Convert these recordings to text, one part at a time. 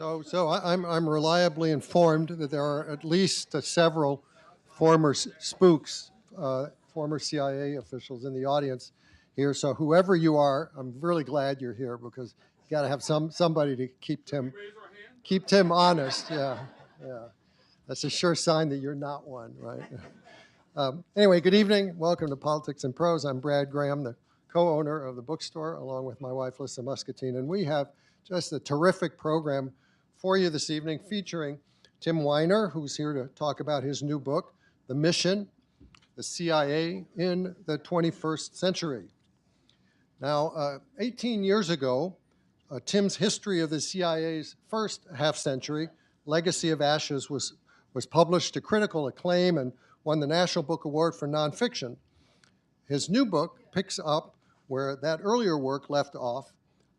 I'm reliably informed that there are at least several former spooks, former CIA officials in the audience here. So whoever you are, I'm really glad you're here because you got to have somebody to keep Tim honest. Yeah. That's a sure sign that you're not one, right? Anyway, good evening. Welcome to Politics and Prose. I'm Brad Graham, the co-owner of the bookstore, along with my wife, Lisa Muscatine, and we have just a terrific program for you this evening featuring Tim Weiner, who's here to talk about his new book, The Mission, the CIA in the 21st Century. Now, 18 years ago, Tim's history of the CIA's first half-century, Legacy of Ashes, was published to critical acclaim and won the National Book Award for nonfiction. His new book picks up where that earlier work left off,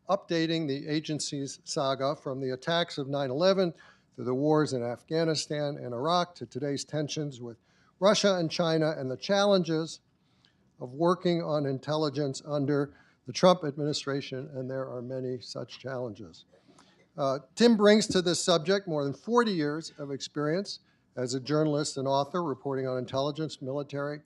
updating the agency's saga from the attacks of 9/11 to the wars in Afghanistan and Iraq to today's tensions with Russia and China and the challenges of working on intelligence under the Trump administration, and there are many such challenges. Tim brings to this subject more than 40 years of experience as a journalist and author reporting on intelligence, military,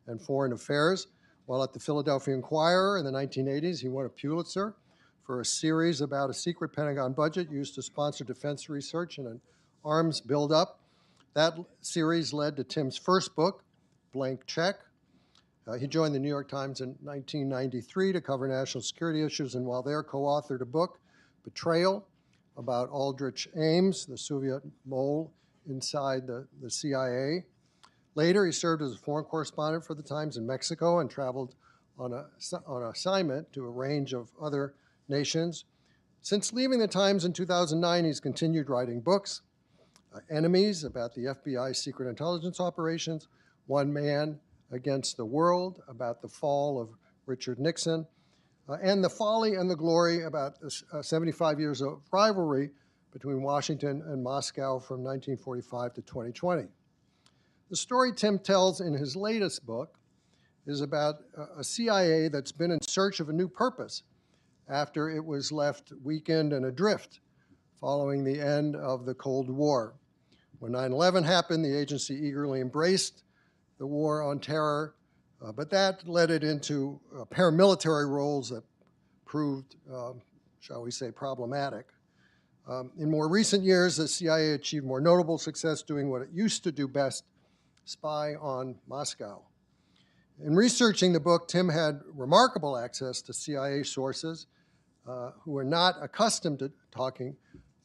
and foreign affairs. While at the Philadelphia Inquirer in the 1980s, he won a Pulitzer for a series about a secret Pentagon budget used to sponsor defense research and an arms buildup. That series led to Tim's first book, Blank Check. He joined the New York Times in 1993 to cover national security issues, and while there, co-authored a book, Betrayal, about Aldrich Ames, the Soviet mole inside the CIA. Later, he served as a foreign correspondent for the Times in Mexico and traveled on assignment to a range of other nations. Since leaving the Times in 2009, he's continued writing books, Enemies, about the FBI's secret intelligence operations, One Man Against the World, about the fall of Richard Nixon, and The Folly and the Glory, about 75 years of rivalry between Washington and Moscow from 1945 to 2020. The story Tim tells in his latest book is about a CIA that's been in search of a new purpose after it was left weakened and adrift following the end of the Cold War. When 9/11 happened, the agency eagerly embraced the war on terror, but that led it into paramilitary roles that proved, shall we say, problematic. In more recent years, the CIA achieved more notable success doing what it used to do best, spy on Moscow. In researching the book, Tim had remarkable access to CIA sources who are not accustomed to talking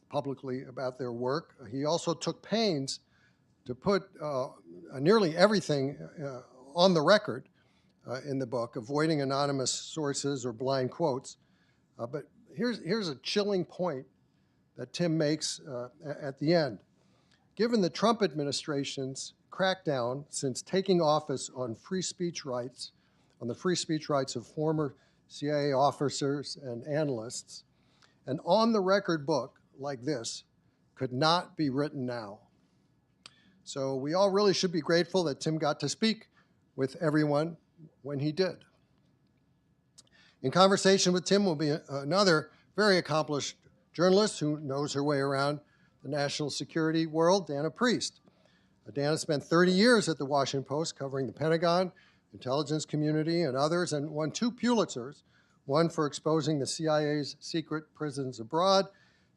publicly about their work. He also took pains to put nearly everything on the record in the book, avoiding anonymous sources or blind quotes. But here's a chilling point that Tim makes at the end. Given the Trump administration's crackdown since taking office on free speech rights, on the free speech rights of former CIA officers and analysts, an on-the-record book like this could not be written now. So we all really should be grateful that Tim got to speak with everyone when he did. In conversation with Tim will be another very accomplished journalist who knows her way around the national security world, Dana Priest. Dana spent 30 years at the Washington Post covering the Pentagon, intelligence community, and others, and won 2 Pulitzers, one for exposing the CIA's secret prisons abroad,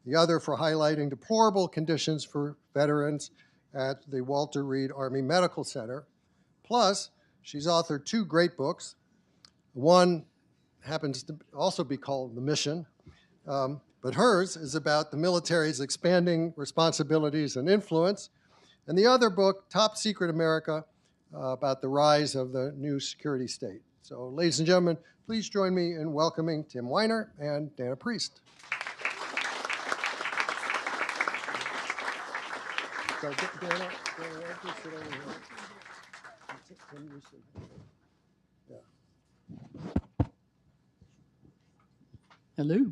the other for highlighting deplorable conditions for veterans at the Walter Reed Army Medical Center. Plus, she's authored 2 great books. One happens to also be called The Mission, but hers is about the military's expanding responsibilities and influence. And the other book, Top Secret America, about the rise of the new security state. So, ladies and gentlemen, please join me in welcoming Tim Weiner and Dana Priest. So, Dana, please sit over here. Tim, you sit here. Yeah. Hello.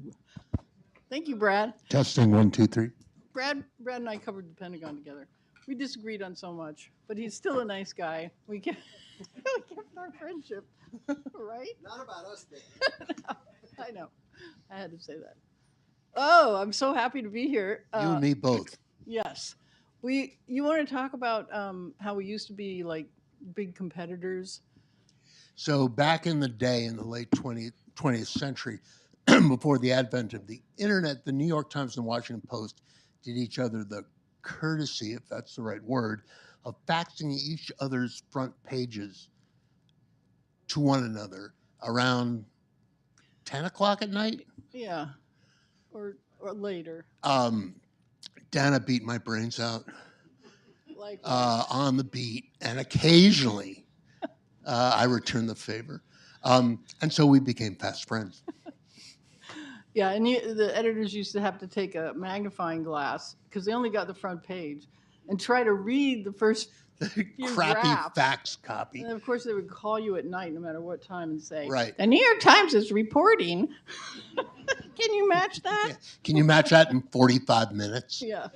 Thank you, Brad. Testing 1, 2, 3. Brad and I covered the Pentagon together. We disagreed on so much, but he's still a nice guy. We kept our friendship, right? Not about us, Dana. No, I know. I had to say that. Oh, I'm so happy to be here. You and me both. Yes. You want to talk about how we used to be like big competitors? So back in the day, in the late 20th century, before the advent of the internet, the New York Times and the Washington Post did each other the courtesy, if that's the right word, of faxing each other's front pages to one another around 10 o'clock at night. Yeah. Or later. Dana beat my brains out Like on the beat, and occasionally I returned the favor. And so we became fast friends. yeah, and the editors used to have to take a magnifying glass because they only got the front page and try to read the first few Crappy drafts. fax copy. And of course, they would call you at night, no matter what time, and say, Right. "The New York Times is reporting." Can you match that? Yeah. Can you match that in 45 minutes? Yeah.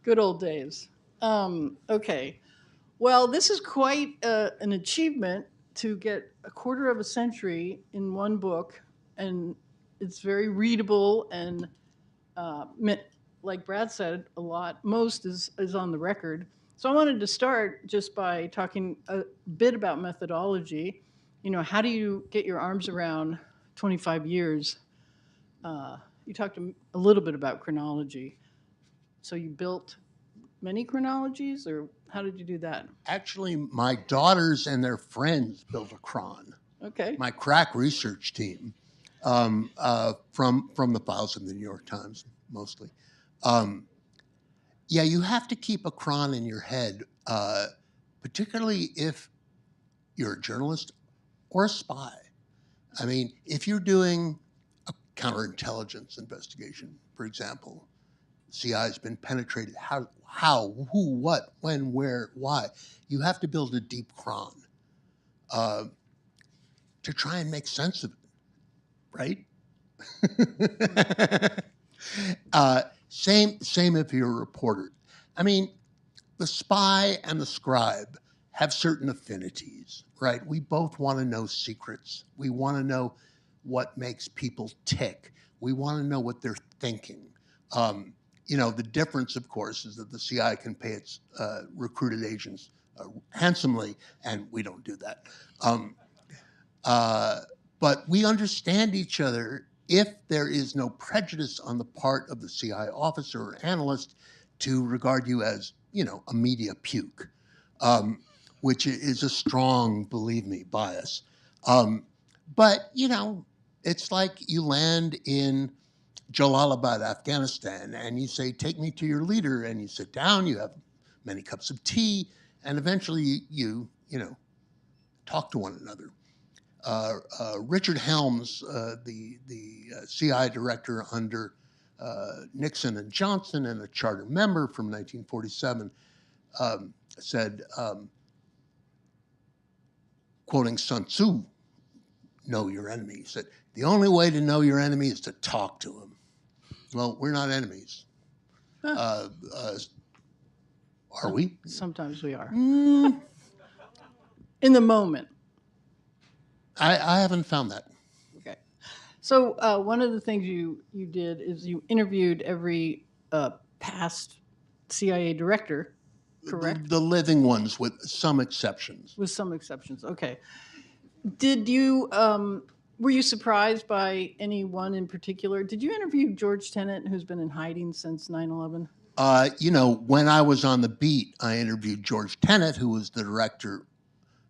Good old days. Okay. Well, this is quite an achievement to get a quarter of a century in one book, and it's very readable and, like Brad said, a lot, most is on the record. So I wanted to start just by talking a bit about methodology. You know, how do you get your arms around 25 years? You talked a little bit about chronology. So you built many chronologies, or how did you do that? Actually, my daughters and their friends built a cron. Okay. My crack research team from the files of the New York Times, mostly. Yeah, you have to keep a cron in your head, particularly if you're a journalist or a spy. I mean, if you're doing a counterintelligence investigation, for example, CIA has been penetrated. How, who, what, when, where, why? You have to build a deep cron to try and make sense of it, right? Same if you're a reporter. I mean, the spy and the scribe have certain affinities, right? We both want to know secrets. We want to know what makes people tick. We want to know what they're thinking. You know, the difference, of course, is that the CIA can pay its recruited agents handsomely, and we don't do that. But we understand each other if there is no prejudice on the part of the CIA officer or analyst to regard you as, you know, a media puke, which is a strong, believe me, bias. But, you know, it's like you land in Jalalabad, Afghanistan, and you say, "Take me to your leader," and you sit down, you have many cups of tea, and eventually you know, talk to one another. Richard Helms, the CIA director under Nixon and Johnson and a charter member from 1947, said, quoting Sun Tzu, "Know your enemy." He said, "The only way to know your enemy is to talk to him." Well, we're not enemies. Are we? Sometimes we are. Mm, In the moment. I haven't found that. Okay. So one of the things you did is you interviewed every past CIA director, correct? The living ones, with some exceptions. With some exceptions. Okay. Did you were you surprised by anyone in particular? Did you interview George Tenet, who's been in hiding since 9/11? You know, when I was on the beat, I interviewed George Tenet, who was the director,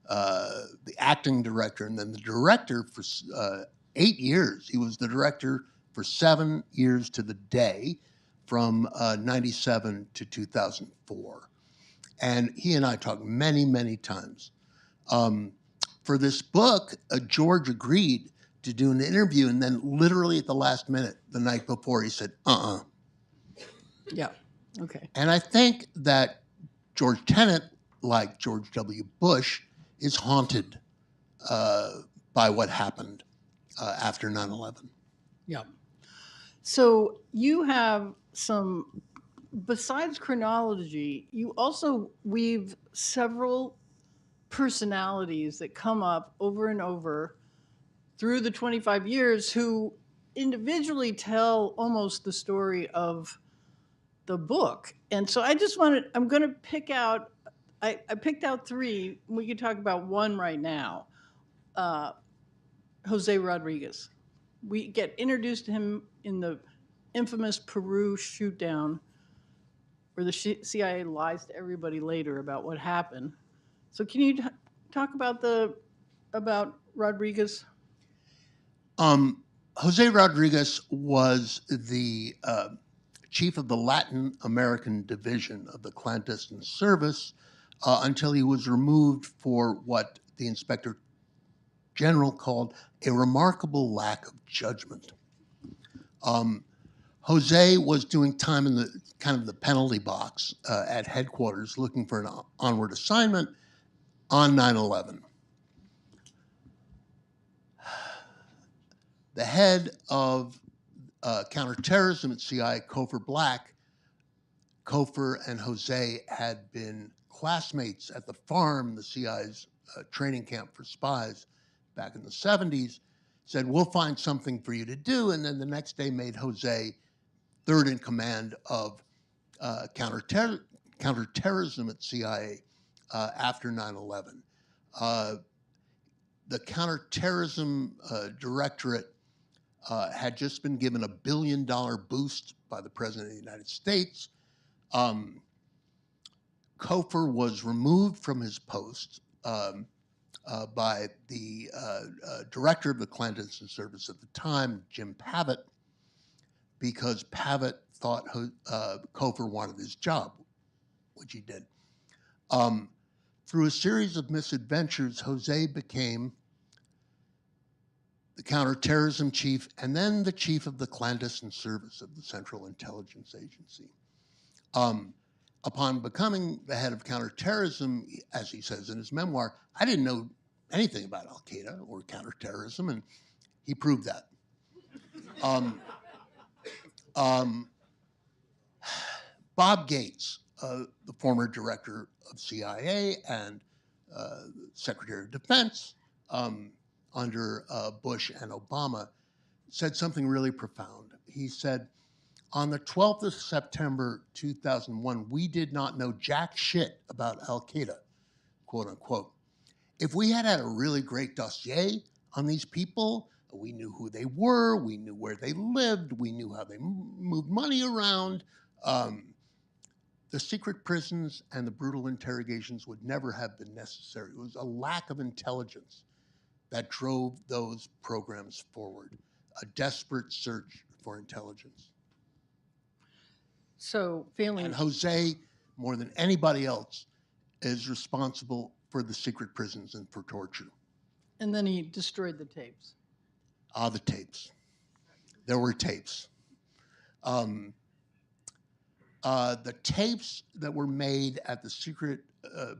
the acting director, and then the director for 8 years. He was the director for 7 years to the day, from 97 to 2004. And he and I talked many, many times. For this book, George agreed to do an interview, and then literally at the last minute, the night before, he said, Yeah. Okay. And I think that George Tenet, like George W. Bush, is haunted by what happened after 9/11. Yeah. So you have some, besides chronology, you also weave several personalities that come up over and over through the 25 years who individually tell almost the story of the book. And so I just wanted, I'm going to pick out, I picked out three. We could talk about one right now. Jose Rodriguez. We get introduced to him in the infamous Peru shootdown, where the CIA lies to everybody later about what happened. So can you talk about Rodriguez? Jose Rodriguez was the chief of the Latin American division of the clandestine service until he was removed for what the inspector general called a remarkable lack of judgment. Jose was doing time in the kind of the penalty box at headquarters looking for an onward assignment on 9/11. The head of counterterrorism at CIA, Cofer Black, Cofer and Jose had been classmates at the farm, the CIA's training camp for spies back in the 70s, said, we'll find something for you to do, and then the next day made Jose third in command of counterterrorism at CIA after 9/11. The counterterrorism directorate had just been given $1 billion boost by the President of the United States. Cofer was removed from his post by the director of the clandestine service at the time, Jim Pavitt, because Pavitt thought Cofer wanted his job, which he did. Through a series of misadventures, Jose became the counterterrorism chief and then the chief of the clandestine service of the Central Intelligence Agency. Upon becoming the head of counterterrorism, as he says in his memoir, I didn't know anything about Al-Qaeda or counterterrorism, and he proved that. Bob Gates, the former director of CIA and Secretary of Defense under Bush and Obama, said something really profound. He said, on the 12th of September 2001, we did not know jack shit about Al-Qaeda, quote unquote. If we had had a really great dossier on these people, we knew who they were, we knew where they lived, we knew how they moved money around, the secret prisons and the brutal interrogations would never have been necessary. It was a lack of intelligence that drove those programs forward, a desperate search for intelligence. So failing. And Jose, more than anybody else, is responsible for the secret prisons and for torture. And then he destroyed the tapes. The tapes. There were tapes. The tapes that were made at the secret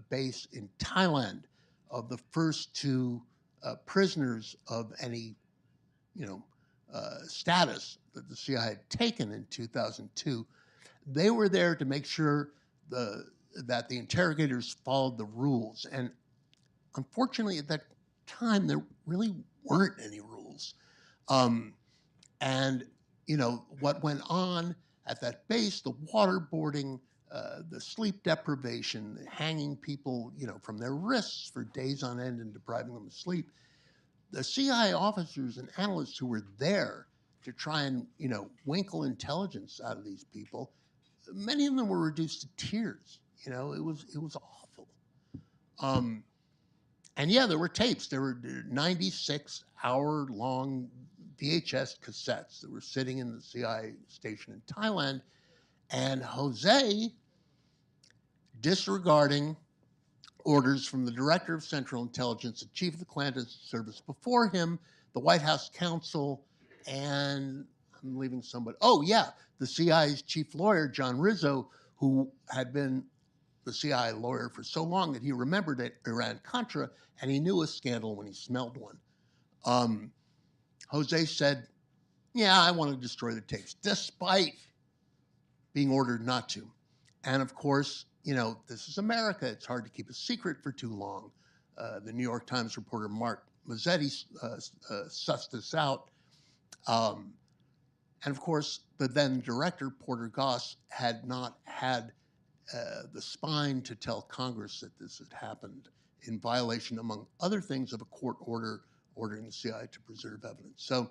base in Thailand of the first two prisoners of any, status that the CIA had taken in 2002, they were there to make sure that the interrogators followed the rules. And unfortunately, at that time, there really weren't any rules. What went on at that base, the waterboarding, the sleep deprivation, hanging people, from their wrists for days on end and depriving them of sleep. The CIA officers and analysts who were there to try and, winkle intelligence out of these people, many of them were reduced to tears. It was awful. And yeah, there were tapes. There were 96-hour-long VHS cassettes that were sitting in the CIA station in Thailand. And Jose, disregarding orders from the director of Central Intelligence, the chief of the clandestine service before him, the White House counsel, and I'm leaving somebody. Oh, yeah, the CIA's chief lawyer, John Rizzo, who had been the CIA lawyer for so long that he remembered Iran-Contra, and he knew a scandal when he smelled one. Jose said, yeah, I want to destroy the tapes, despite being ordered not to. And of course, this is America. It's hard to keep a secret for too long. The New York Times reporter Mark Mazzetti sussed this out. And of course, the then director, Porter Goss, had not had the spine to tell Congress that this had happened in violation, among other things, of a court order ordering the CIA to preserve evidence. So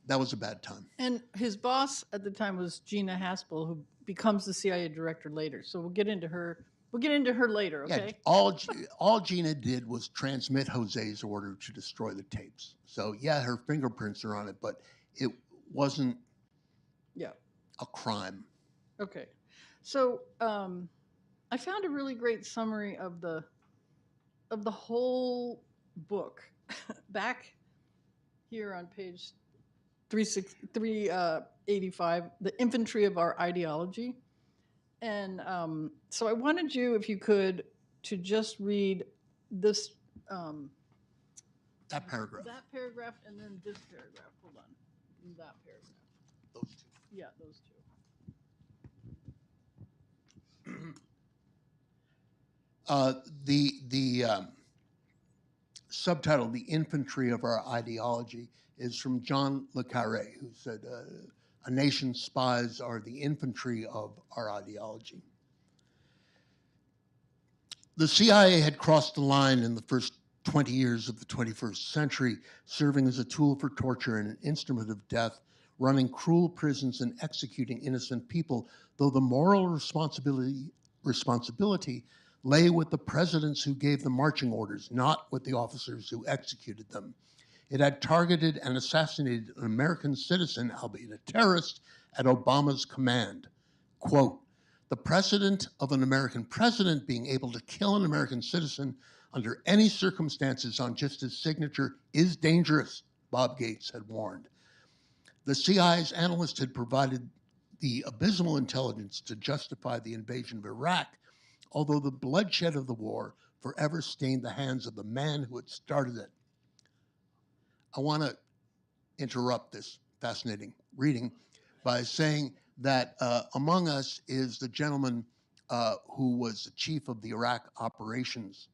that was a bad time. And his boss at the time was Gina Haspel, who becomes the CIA director later. So we'll get into her. We'll get into her later, okay? Yeah, all Gina did was transmit Jose's order to destroy the tapes. So yeah, her fingerprints are on it, but it wasn't a crime. Okay. So I found a really great summary of the whole book back here on page 385, The Infantry of Our Ideology. And so I wanted you, if you could, to just read this. That paragraph. That paragraph and then this paragraph. Hold on. That paragraph. Those two. Yeah, those two. The subtitle, The Infantry of Our Ideology, is from John Le Carré, who said, a nation's spies are the infantry of our ideology. The CIA had crossed the line in the first 20 years of the 21st century, serving as a tool for torture and an instrument of death, running cruel prisons and executing innocent people, though the moral responsibility lay with the presidents who gave the marching orders, not with the officers who executed them. It had targeted and assassinated an American citizen, albeit a terrorist, at Obama's command. Quote, the precedent of an American president being able to kill an American citizen under any circumstances on just his signature is dangerous, Bob Gates had warned. The CIA's analysts had provided the abysmal intelligence to justify the invasion of Iraq, although the bloodshed of the war forever stained the hands of the man who had started it. I want to interrupt this fascinating reading by saying that among us is the gentleman who was the chief of the Iraq operations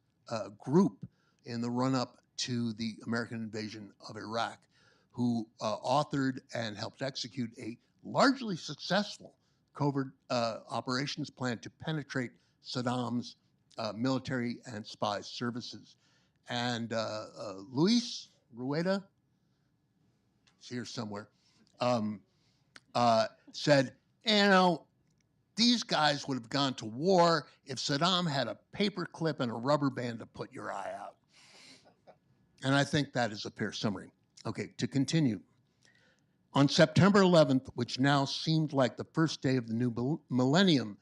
group in the run-up to the American invasion of Iraq, who authored and helped execute a largely successful covert operations plan to penetrate Saddam's military and spy services. And Luis Rueda, he's here somewhere, said, these guys would have gone to war if Saddam had a paper clip and a rubber band to put your eye out. And I think that is a fair summary. Okay, to continue. On September 11th, which now seemed like the first day of the new millennium,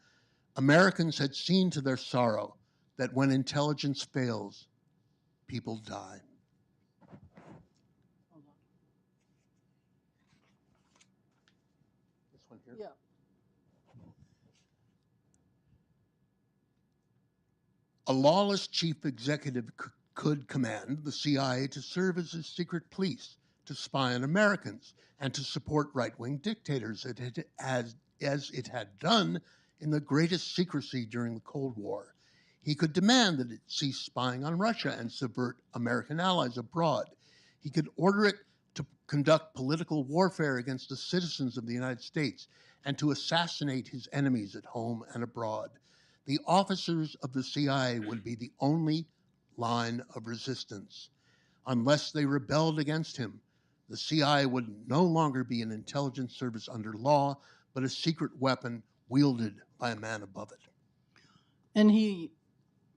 Americans had seen to their sorrow that when intelligence fails, people die. This one here? Yeah. A lawless chief executive could command the CIA to serve as his secret police, to spy on Americans, and to support right-wing dictators as it had done in the greatest secrecy during the Cold War. He could demand that it cease spying on Russia and subvert American allies abroad. He could order it to conduct political warfare against the citizens of the United States and to assassinate his enemies at home and abroad. The officers of the CIA would be the only line of resistance. Unless they rebelled against him, the CIA would no longer be an intelligence service under law, but a secret weapon wielded by a man above it. And he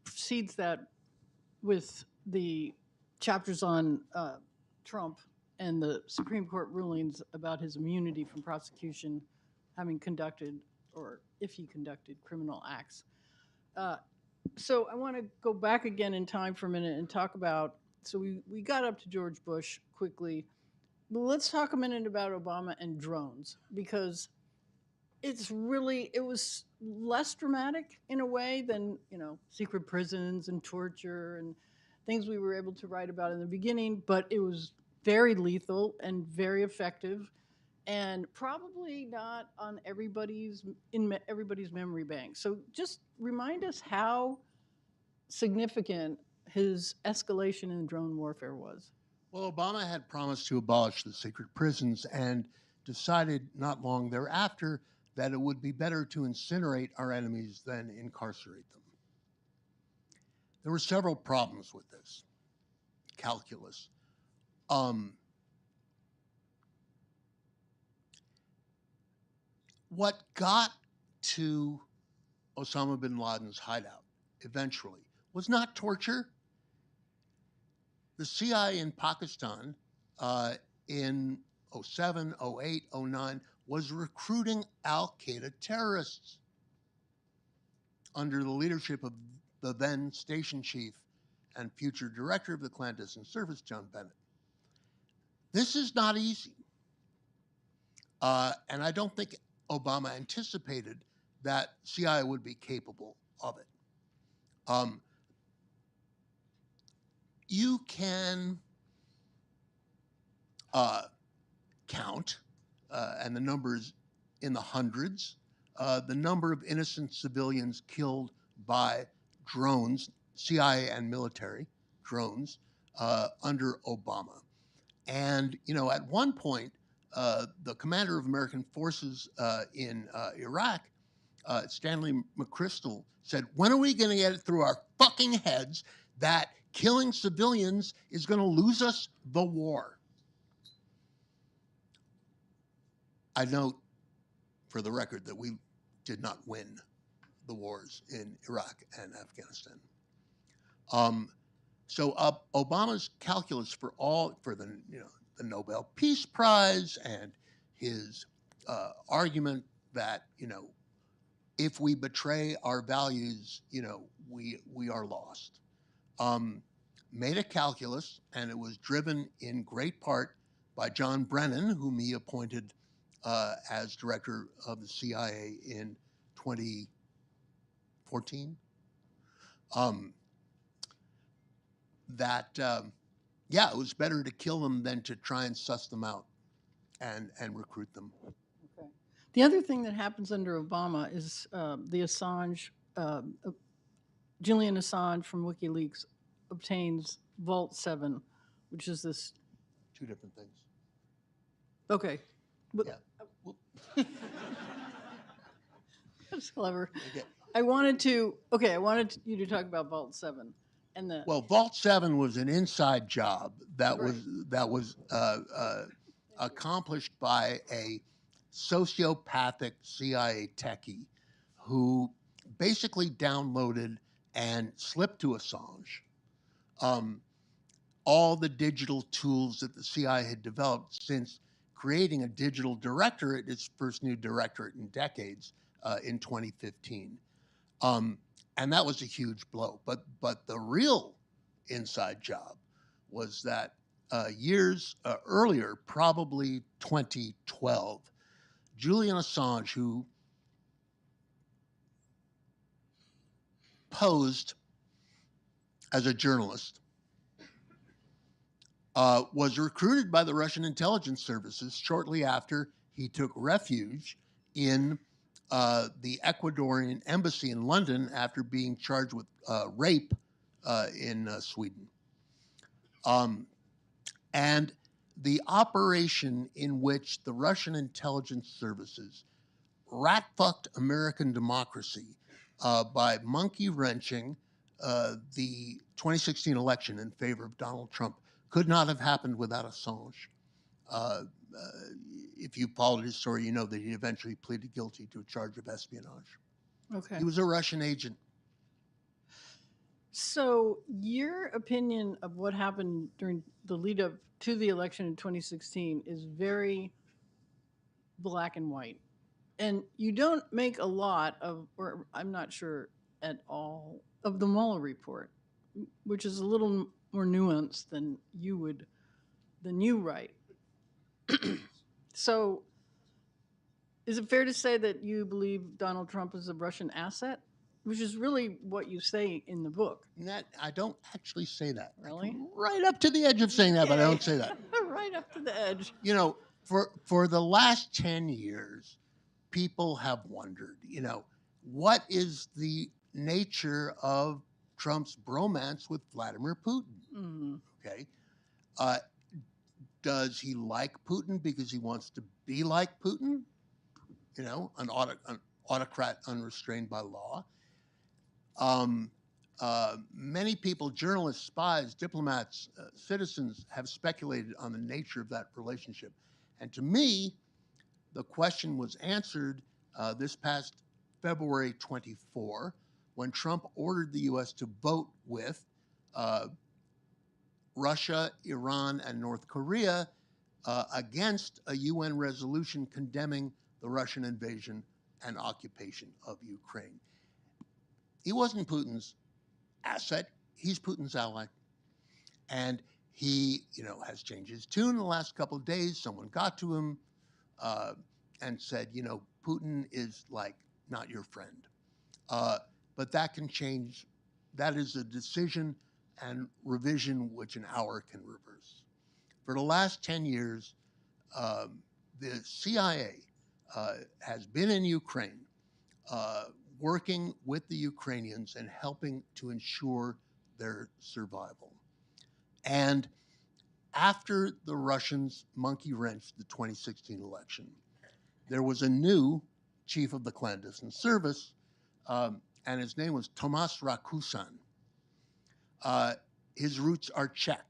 precedes that with the chapters on Trump and the Supreme Court rulings about his immunity from prosecution, having conducted, or if he conducted, criminal acts. So I want to go back again in time for a minute and talk about, so we got up to George Bush quickly, but let's talk a minute about Obama and drones, because it was less dramatic in a way than, secret prisons and torture and things we were able to write about in the beginning, but it was very lethal and very effective and probably not in everybody's memory bank. So just remind us how significant his escalation in drone warfare was. Well, Obama had promised to abolish the secret prisons, and decided not long thereafter that it would be better to incinerate our enemies than incarcerate them. There were several problems with this calculus. What got to Osama bin Laden's hideout eventually was not torture. The CIA in Pakistan in 07, 08, 09 was recruiting Al-Qaeda terrorists under the leadership of the then station chief and future director of the clandestine service, John Bennett. This is not easy. And I don't think Obama anticipated that CIA would be capable of it. You can count, and the numbers in the hundreds, the number of innocent civilians killed by drones, CIA and military drones, under Obama. And, at one point, the commander of American forces in Iraq, Stanley McChrystal, said, "When are we going to get it through our fucking heads that killing civilians is going to lose us the war?" I note, for the record, that we did not win the wars in Iraq and Afghanistan. So Obama's calculus for the Nobel Peace Prize and his argument that if we betray our values, we are lost, made a calculus, and it was driven in great part by John Brennan, whom he appointed as director of the CIA in 2014. It was better to kill them than to try and suss them out and recruit them. Okay. The other thing that happens under Obama is the Assange, Julian Assange from WikiLeaks obtains Vault 7, which is this. Two different things. Okay. Yeah. That's clever. Okay. I wanted you to talk about Vault 7. Well, Vault 7 was an inside job that Right. was accomplished by a sociopathic CIA techie who basically downloaded and slipped to Assange all the digital tools that the CIA had developed since creating a digital directorate, its first new directorate in decades, in 2015. And that was a huge blow. But the real inside job was that years earlier, probably 2012, Julian Assange, who posed as a journalist, was recruited by the Russian intelligence services shortly after he took refuge in the Ecuadorian embassy in London after being charged with rape in Sweden. And the operation in which the Russian intelligence services rat-fucked American democracy by monkey-wrenching the 2016 election in favor of Donald Trump could not have happened without Assange. If you followed his story, you know that he eventually pleaded guilty to a charge of espionage. Okay. He was a Russian agent. So your opinion of what happened during the lead up to the election in 2016 is very black and white. And you don't make a lot of, or I'm not sure at all, of the Mueller report, which is a little more nuanced than you write. So is it fair to say that you believe Donald Trump is a Russian asset? Which is really what you say in the book. I don't actually say that. Really? Right up to the edge of saying that, but I don't say that. Right up to the edge. For the last 10 years, people have wondered, what is the nature of Trump's bromance with Vladimir Putin? Mm-hmm. Okay. Does he like Putin because he wants to be like Putin, you know, an autocrat unrestrained by law. Many people, journalists, spies, diplomats, citizens, have speculated on the nature of that relationship. And to me, the question was answered this past February 24, when Trump ordered the U.S. to vote with Russia, Iran, and North Korea against a UN resolution condemning the Russian invasion and occupation of Ukraine. He wasn't Putin's asset, he's Putin's ally. And he, you know, has changed his tune in the last couple of days. Someone got to him and said, you know, Putin is like not your friend. But that can change. That is a decision and revision which an hour can reverse. For the last 10 years, the CIA has been in Ukraine working with the Ukrainians and helping to ensure their survival. And after the Russians monkey wrenched the 2016 election, there was a new chief of the clandestine service, and his name was Tomas Rakusan. His roots are Czech.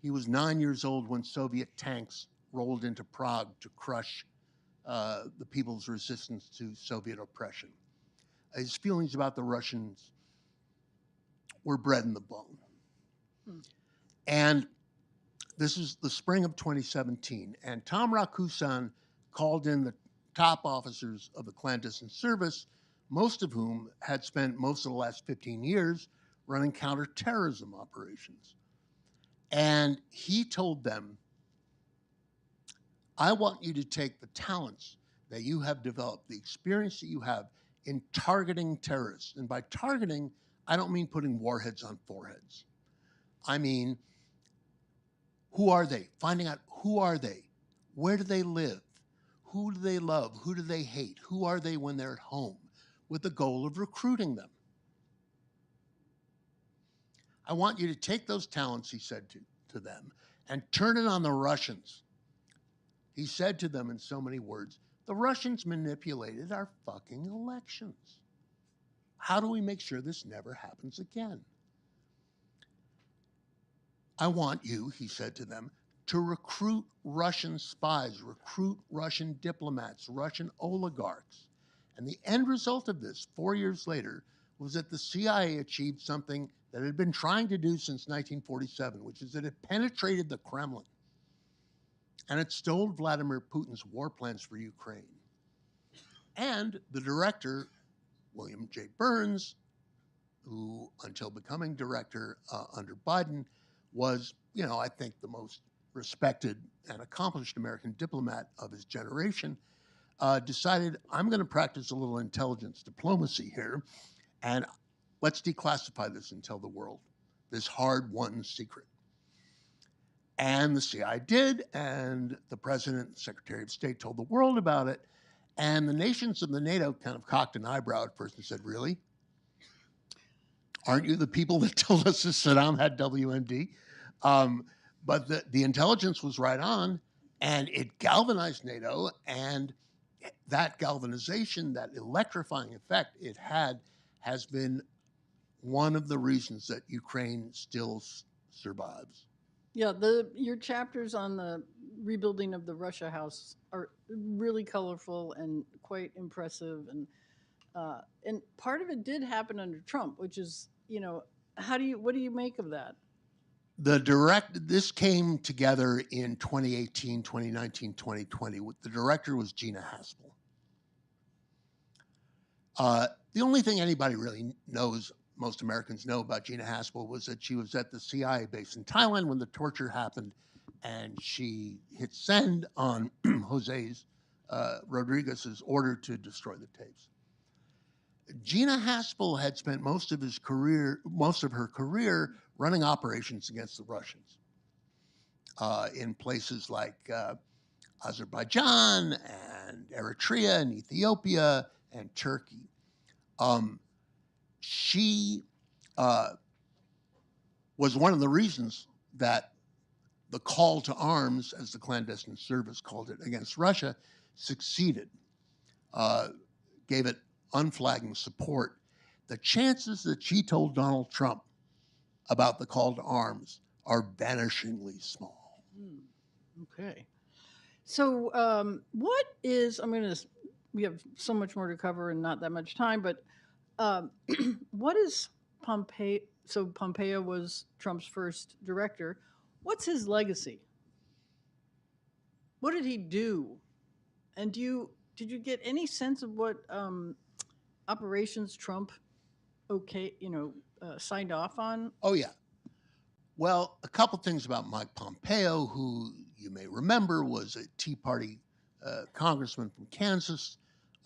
He was 9 years old when Soviet tanks rolled into Prague to crush the people's resistance to Soviet oppression. His feelings about the Russians were bred in the bone. And this is the spring of 2017, and Tom Rakusan called in the top officers of the clandestine service, most of whom had spent most of the last 15 years running counterterrorism operations. And he told them, I want you to take the talents that you have developed, the experience that you have in targeting terrorists. And by targeting, I don't mean putting warheads on foreheads. I mean, who are they? Finding out who are they? Where do they live? Who do they love? Who do they hate? Who are they when they're at home? With the goal of recruiting them. I want you to take those talents, he said to them, and turn it on the Russians. He said to them in so many words, the Russians manipulated our fucking elections. How do we make sure this never happens again? I want you, he said to them, to recruit Russian spies, recruit Russian diplomats, Russian oligarchs. And the end result of this, 4 years later, was that the CIA achieved something that it had been trying to do since 1947, which is that it penetrated the Kremlin and it stole Vladimir Putin's war plans for Ukraine. And the director, William J. Burns, who until becoming director under Biden was, you know, I think the most respected and accomplished American diplomat of his generation, decided, I'm going to practice a little intelligence diplomacy here, and let's declassify this and tell the world this hard-won secret. And the CIA did, and the president and secretary of state told the world about it, and the nations of the NATO kind of cocked an eyebrow at first and said, really? Aren't you the people that told us that Saddam had WMD? But the intelligence was right on, and it galvanized NATO, and that galvanization, that electrifying effect it had, has been one of the reasons that Ukraine still survives. Yeah, your chapters on the rebuilding of the Russia House are really colorful and quite impressive, and part of it did happen under Trump, which is, you know, what do you make of that? This came together in 2018, 2019, 2020. The director was Gina Haspel. The only thing anybody really knows, most Americans know about Gina Haspel, was that she was at the CIA base in Thailand when the torture happened, and she hit send on Jose's Rodriguez's order to destroy the tapes. Gina Haspel had spent most of her career running operations against the Russians in places like Azerbaijan and Eritrea and Ethiopia and Turkey. She was one of the reasons that the call to arms, as the clandestine service called it, against Russia, succeeded, gave it unflagging support. The chances that she told Donald Trump about the call to arms are vanishingly small. Okay. So what is, we have so much more to cover and not that much time, but what is Pompeo? So Pompeo was Trump's first director. What's his legacy? What did he do? And did you get any sense of what operations Trump signed off on? Oh, yeah. Well, a couple things about Mike Pompeo, who you may remember was a Tea Party congressman from Kansas,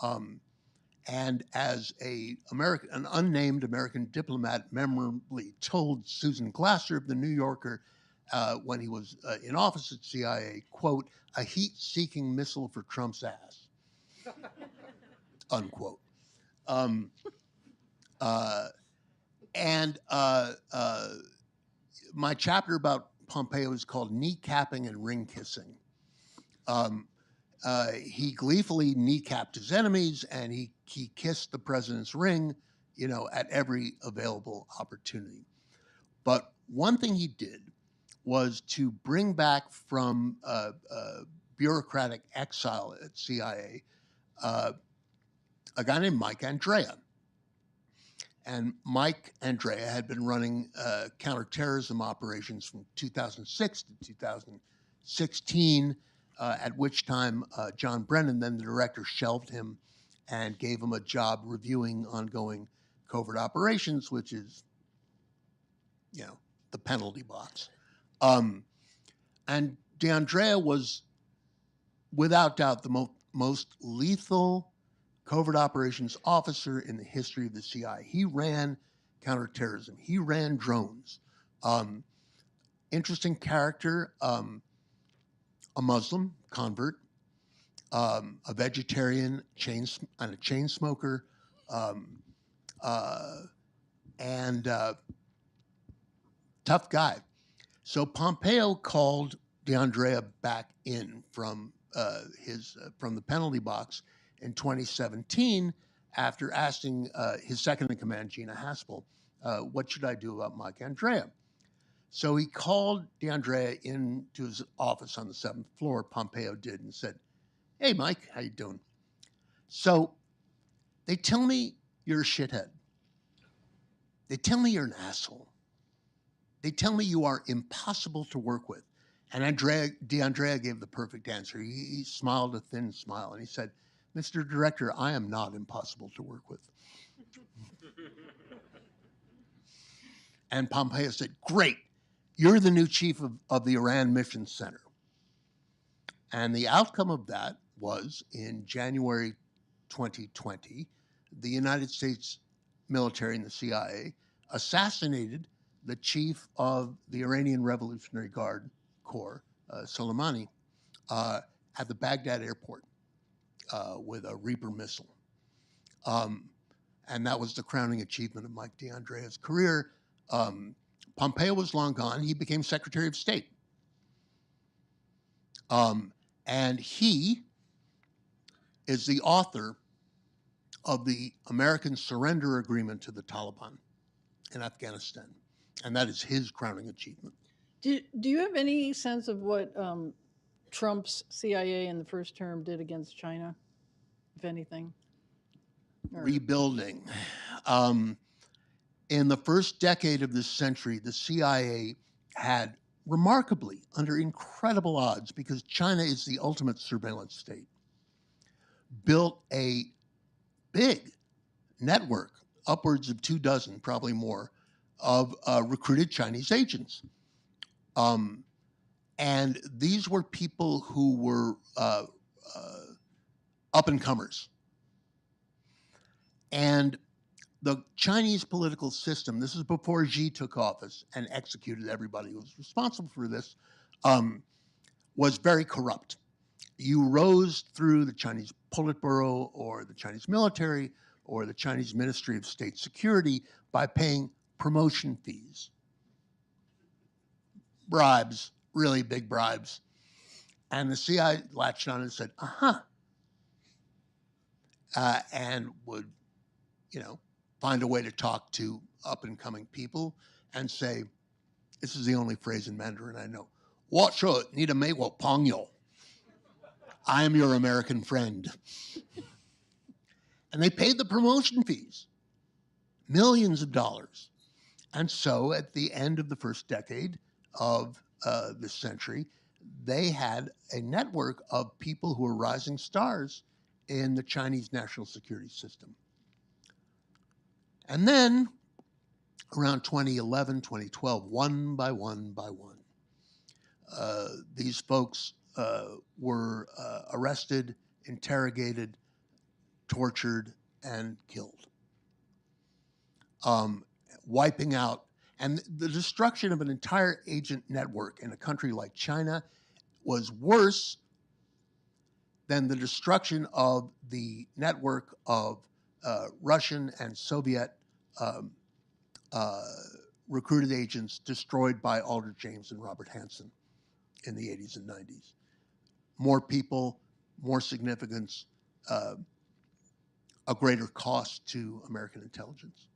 and as an unnamed American diplomat memorably told Susan Glasser of the New Yorker when he was in office at CIA, quote, "a heat-seeking missile for Trump's ass," unquote. My chapter about Pompeo is called Kneecapping and Ring Kissing. He gleefully kneecapped his enemies, and he kissed the president's ring, at every available opportunity. But one thing he did was to bring back from bureaucratic exile at CIA a guy named Mike Andrea. And Mike Andrea had been running counterterrorism operations from 2006 to 2016, at which time John Brennan, then the director, shelved him and gave him a job reviewing ongoing covert operations, which is, the penalty box. And DeAndrea was, without doubt, the most lethal covert operations officer in the history of the CIA. He ran counterterrorism. He ran drones. Interesting character, a Muslim convert, a vegetarian, and a chain smoker, and tough guy. So Pompeo called DeAndrea back in from the penalty box in 2017 after asking his second in command, Gina Haspel, what should I do about Mike Andrea? So he called DeAndrea into his office on the 7th floor, Pompeo did, and said, "Hey, Mike, how you doing? So they tell me you're a shithead. They tell me you're an asshole. They tell me you are impossible to work with." And DeAndrea gave the perfect answer. He smiled a thin smile, and he said, "Mr. Director, I am not impossible to work with." And Pompeo said, "Great, you're the new chief of the Iran Mission Center." And the outcome of that was, in January 2020, the United States military and the CIA assassinated the chief of the Iranian Revolutionary Guard Corps, Soleimani, at the Baghdad airport with a Reaper missile. And that was the crowning achievement of Mike DeAndrea's career. Pompeo was long gone. He became Secretary of State. And he is the author of the American surrender agreement to the Taliban in Afghanistan. And that is his crowning achievement. Do you have any sense of what Trump's CIA in the first term did against China, if anything? Rebuilding. In the first decade of this century, the CIA had remarkably, under incredible odds, because China is the ultimate surveillance state, built a big network, upwards of 24, probably more, of recruited Chinese agents. And these were people who were up-and-comers. And the Chinese political system, this is before Xi took office and executed everybody who was responsible for this, was very corrupt. You rose through the Chinese Politburo or the Chinese military or the Chinese Ministry of State Security by paying promotion fees, bribes, really big bribes. And the CIA latched on and said, and would, find a way to talk to up-and-coming people and say, this is the only phrase in Mandarin I know, 我是你的美国朋友. I am your American friend. And they paid the promotion fees, millions of dollars. And so at the end of the first decade of this century, they had a network of people who were rising stars in the Chinese national security system. And then around 2011, 2012, one by one, these folks were arrested, interrogated, tortured, and killed. Wiping out, and the destruction of an entire agent network in a country like China was worse than the destruction of the network of Russian and Soviet recruited agents destroyed by Aldrich James and Robert Hansen in the 80s and 90s. More people, more significance, a greater cost to American intelligence.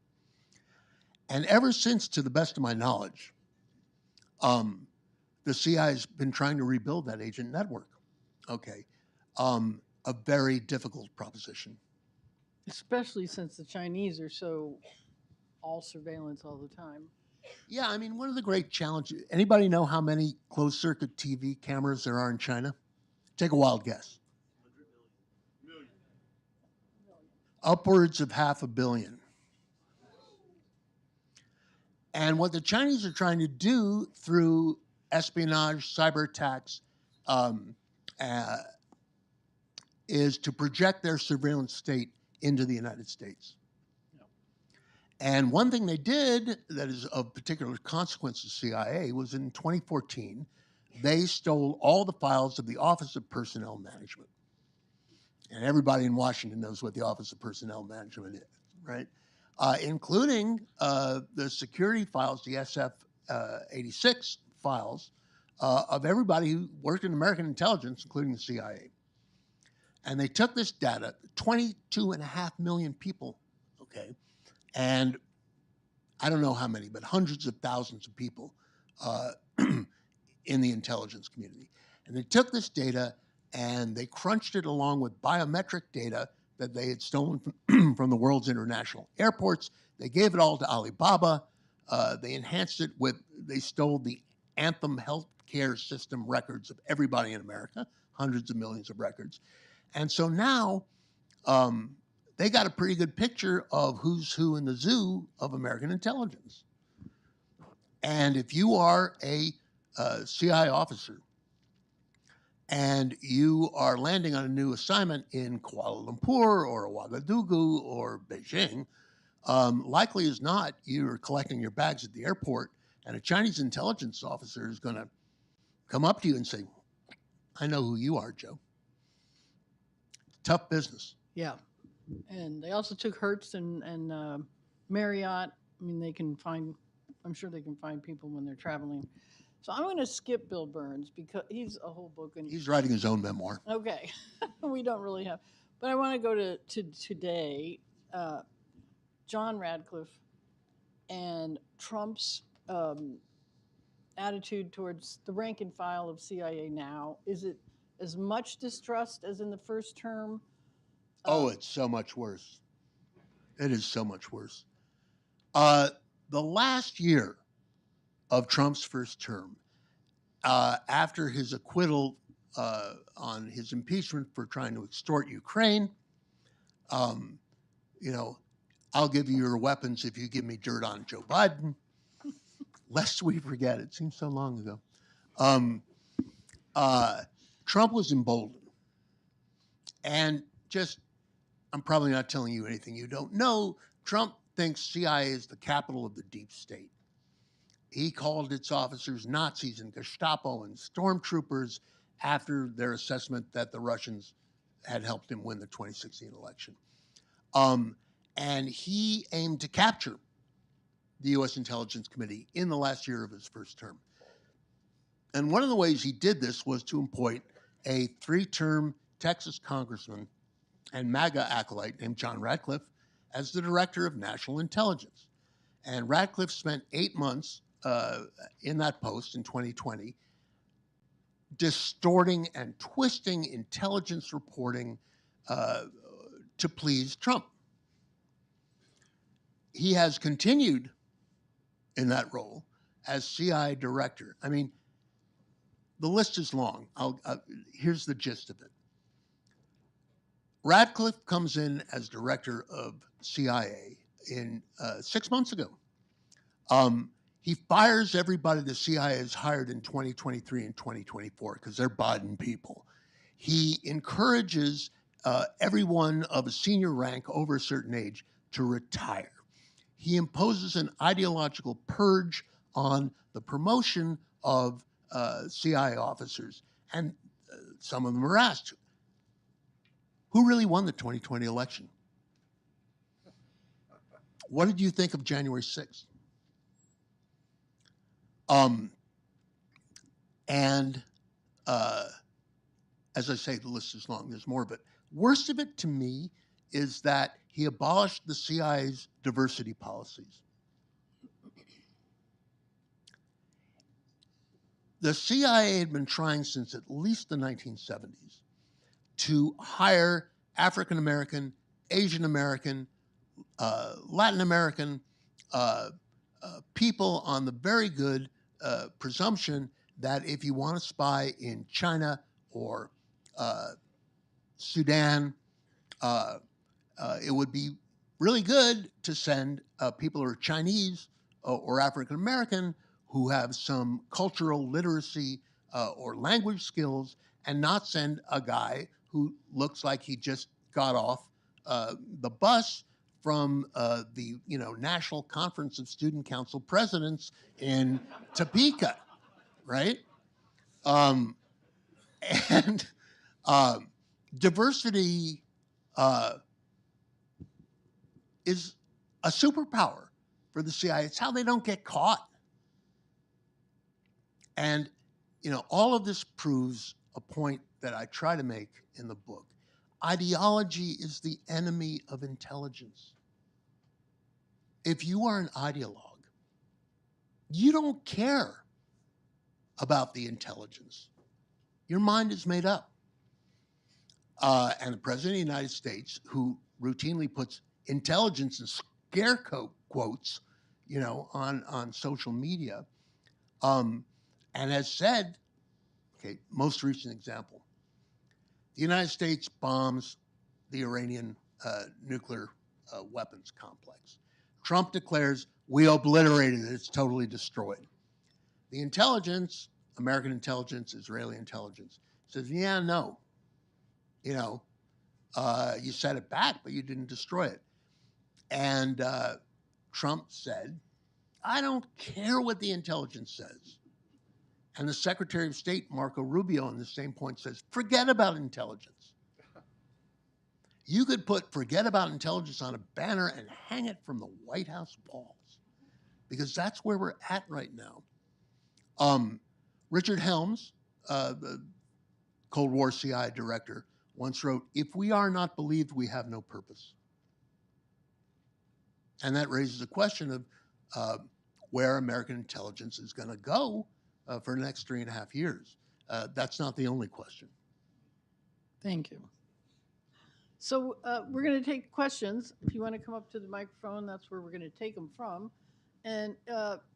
And ever since, to the best of my knowledge, the CIA has been trying to rebuild that agent network. Okay. A very difficult proposition. Especially since the Chinese are so all surveillance all the time. Yeah, I mean, one of the great challenges, anybody know how many closed circuit TV cameras there are in China? Take a wild guess. Upwards of 500 million. And what the Chinese are trying to do through espionage, cyber attacks, is to project their surveillance state into the United States. Yeah. And one thing they did that is of particular consequence to CIA was in 2014, they stole all the files of the Office of Personnel Management. And everybody in Washington knows what the Office of Personnel Management is, right? Including the security files, the SF-86 files of everybody who worked in American intelligence, including the CIA. And they took this data, 22.5 million people, okay? And I don't know how many, but hundreds of thousands of people in the intelligence community. And they took this data and they crunched it along with biometric data that they had stolen from the world's international airports. They gave it all to Alibaba. They enhanced it they stole the Anthem healthcare system records of everybody in America, hundreds of millions of records. And so now they got a pretty good picture of who's who in the zoo of American intelligence. And if you are a CIA officer and you are landing on a new assignment in Kuala Lumpur or Ouagadougou or Beijing, likely as not, you're collecting your bags at the airport and a Chinese intelligence officer is going to come up to you and say, I know who you are, Joe. Tough business. Yeah. And they also took Hertz and Marriott. I mean, I'm sure they can find people when they're traveling. So I'm going to skip Bill Burns because he's a whole book. He's writing his own memoir. Okay. We don't really have. But I want to go to today, John Radcliffe and Trump's attitude towards the rank and file of CIA now. Is it as much distrust as in the first term? Oh, it's so much worse. It is so much worse. The last year of Trump's first term, after his acquittal on his impeachment for trying to extort Ukraine, I'll give you your weapons if you give me dirt on Joe Biden. Lest we forget, it seems so long ago. Trump was emboldened. And I'm probably not telling you anything you don't know. Trump thinks CIA is the capital of the deep state. He called its officers Nazis and Gestapo and stormtroopers after their assessment that the Russians had helped him win the 2016 election. And he aimed to capture the U.S. Intelligence Committee in the last year of his first term. And one of the ways he did this was to appoint a 3-term Texas congressman and MAGA acolyte named John Radcliffe as the director of national intelligence. And Radcliffe spent 8 months in that post in 2020, distorting and twisting intelligence reporting to please Trump. He has continued in that role as CIA director. I mean, the list is long. Here's the gist of it. Radcliffe comes in as director of CIA in 6 months ago. He fires everybody the CIA has hired in 2023 and 2024 because they're Biden people. He encourages everyone of a senior rank over a certain age to retire. He imposes an ideological purge on the promotion of CIA officers. And some of them are asked, who really won the 2020 election? What did you think of January 6th? As I say, the list is long. There's more of it. Worst of it to me is that he abolished the CIA's diversity policies. The CIA had been trying since at least the 1970s to hire African American, Asian American, Latin American people on the very good presumption that if you want to spy in China or Sudan, it would be really good to send people who are Chinese or African American who have some cultural literacy or language skills, and not send a guy who looks like he just got off the bus from the National Conference of Student Council Presidents in Topeka, right? And diversity is a superpower for the CIA. It's how they don't get caught. And, all of this proves a point that I try to make in the book. Ideology is the enemy of intelligence. If you are an ideologue, you don't care about the intelligence. Your mind is made up. And the President of the United States, who routinely puts intelligence in scare quotes, on social media, and has said, most recent example, the United States bombs the Iranian nuclear weapons complex. Trump declares, we obliterated it, it's totally destroyed. The intelligence, American intelligence, Israeli intelligence, says, yeah, no. You set it back, but you didn't destroy it. And Trump said, I don't care what the intelligence says. And the Secretary of State, Marco Rubio, on the same point says, forget about intelligence. You could put forget about intelligence on a banner and hang it from the White House walls, because that's where we're at right now. Richard Helms, the Cold War CIA director, once wrote, if we are not believed, we have no purpose. And that raises a question of where American intelligence is going to go for the next 3.5 years. That's not the only question. Thank you. So we're going to take questions. If you want to come up to the microphone, that's where we're going to take them from. And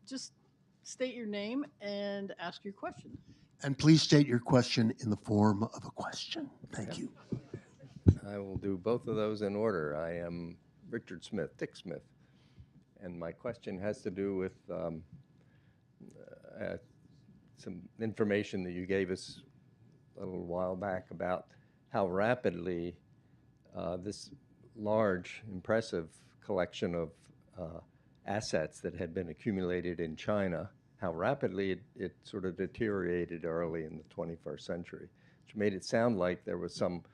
just state your name and ask your question. And please state your question in the form of a question. Thank you. I will do both of those in order. I am Richard Smith, Dick Smith, and my question has to do with some information that you gave us a little while back about how rapidly this large, impressive collection of assets that had been accumulated in China, how rapidly it sort of deteriorated early in the 21st century, which made it sound like there was some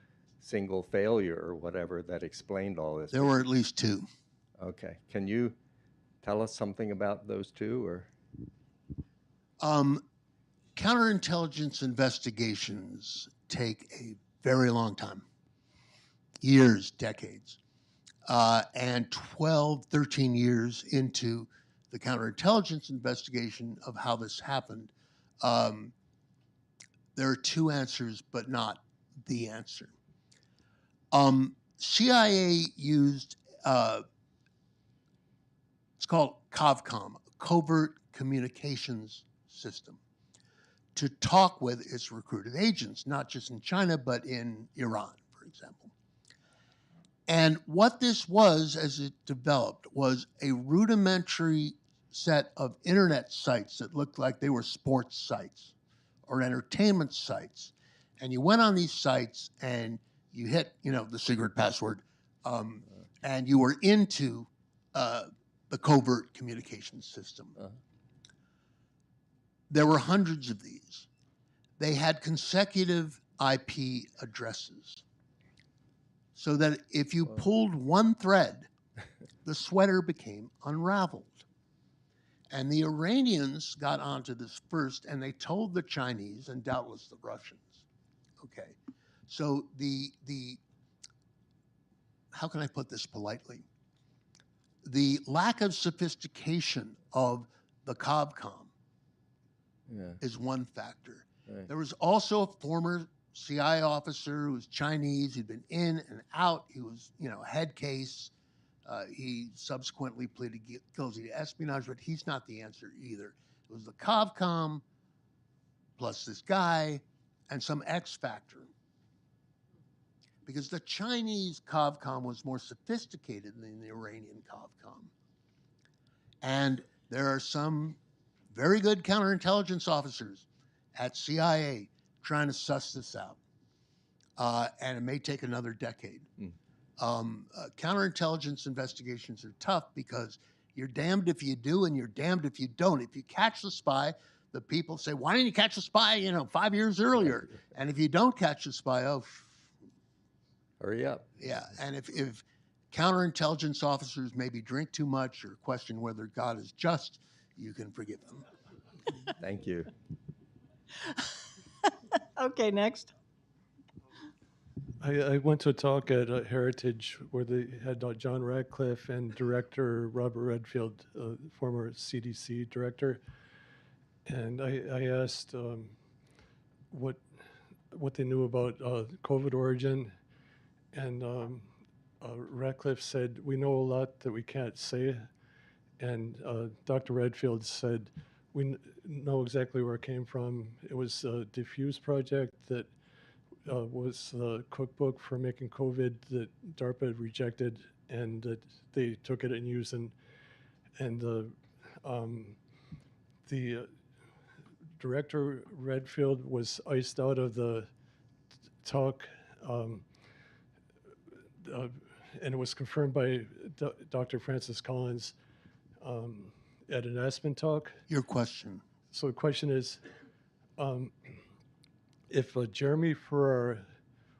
single failure or whatever that explained all this. There were at least two. Okay. Can you tell us something about those two? Or Counterintelligence investigations take a very long time, years, decades. And 12, 13 years into the counterintelligence investigation of how this happened, there are two answers, but not the answer. CIA used, it's called COVCOM, Covert Communications System, to talk with its recruited agents, not just in China, but in Iran, for example. And what this was, as it developed, was a rudimentary set of internet sites that looked like they were sports sites or entertainment sites. And you went on these sites and you hit, the secret password, and you were into the covert communications system. There were hundreds of these. They had consecutive IP addresses, so that if you pulled one thread, the sweater became unraveled. And the Iranians got onto this first, and they told the Chinese, and doubtless the Russians. Okay, so the how can I put this politely? The lack of sophistication of the COVCOM is one factor. Right. There was also a former CIA officer who was Chinese. He'd been in and out. He was, a head case. He subsequently pleaded guilty to espionage, but he's not the answer either. It was the COVCOM plus this guy and some X factor. Because the Chinese COVCOM was more sophisticated than the Iranian COVCOM. And there are some very good counterintelligence officers at CIA trying to suss this out. And it may take another decade. Counterintelligence investigations are tough because you're damned if you do and you're damned if you don't. If you catch the spy, the people say, why didn't you catch the spy, 5 years earlier? And if you don't catch the spy, hurry up. yeah. And if counterintelligence officers maybe drink too much or question whether God is just, you can forgive them. Thank you. Okay, next. I went to a talk at Heritage where they had John Radcliffe and director Robert Redfield, former CDC director, and I asked what they knew about COVID origin, and Radcliffe said, "We know a lot that we can't say," and Dr. Redfield said, "We know exactly where it came from. It was a diffuse project that was the cookbook for making COVID that DARPA had rejected, and that they took it and used, and the director Redfield was iced out of the talk, and it was confirmed by Dr. Francis Collins at an Aspen talk." Your question. So the question is, if Jeremy Farrar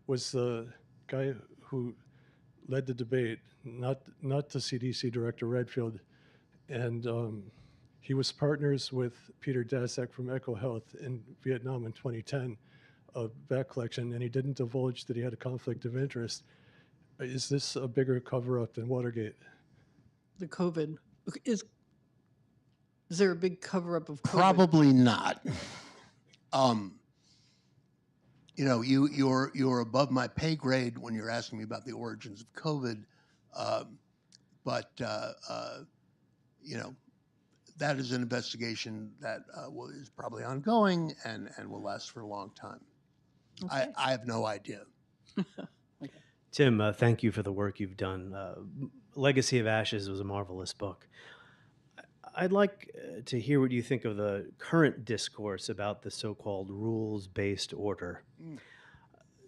was the guy who led the debate, not the CDC director Redfield, and he was partners with Peter Daszak from EcoHealth in Vietnam in 2010 of back collection, and he didn't divulge that he had a conflict of interest. Is this a bigger cover-up than Watergate? The COVID. Is there a big cover-up of COVID? Probably not. You're above my pay grade when you're asking me about the origins of COVID, but that is an investigation that is probably ongoing and will last for a long time. Okay. I have no idea. Tim, thank you for the work you've done. Legacy of Ashes was a marvelous book. I'd like to hear what you think of the current discourse about the so-called rules-based order.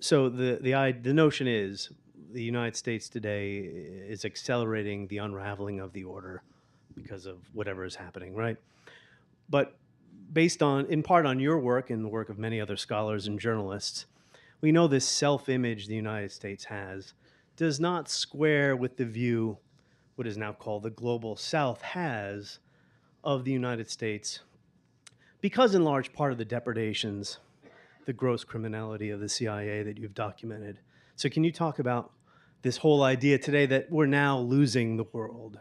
So the notion is the United States today is accelerating the unraveling of the order because of whatever is happening, right? But based in part on your work and the work of many other scholars and journalists, we know this self-image the United States has does not square with the view what is now called the Global South has of the United States because in large part of the depredations, the gross criminality of the CIA that you've documented. So can you talk about this whole idea today that we're now losing the world?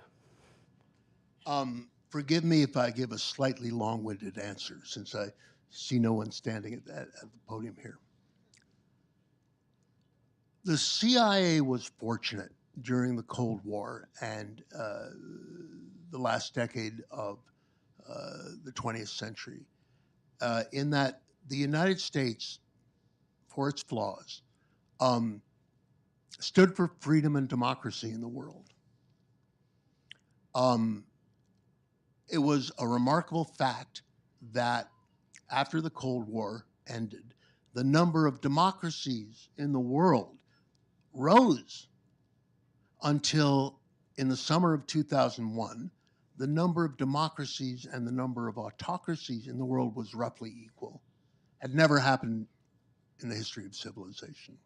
Forgive me if I give a slightly long-winded answer, since I see no one standing at the podium here. The CIA was fortunate during the Cold War and the last decade of the 20th century, in that the United States, for its flaws, stood for freedom and democracy in the world. It was a remarkable fact that after the Cold War ended, the number of democracies in the world rose until in the summer of 2001, the number of democracies and the number of autocracies in the world was roughly equal. Had never happened in the history of civilization.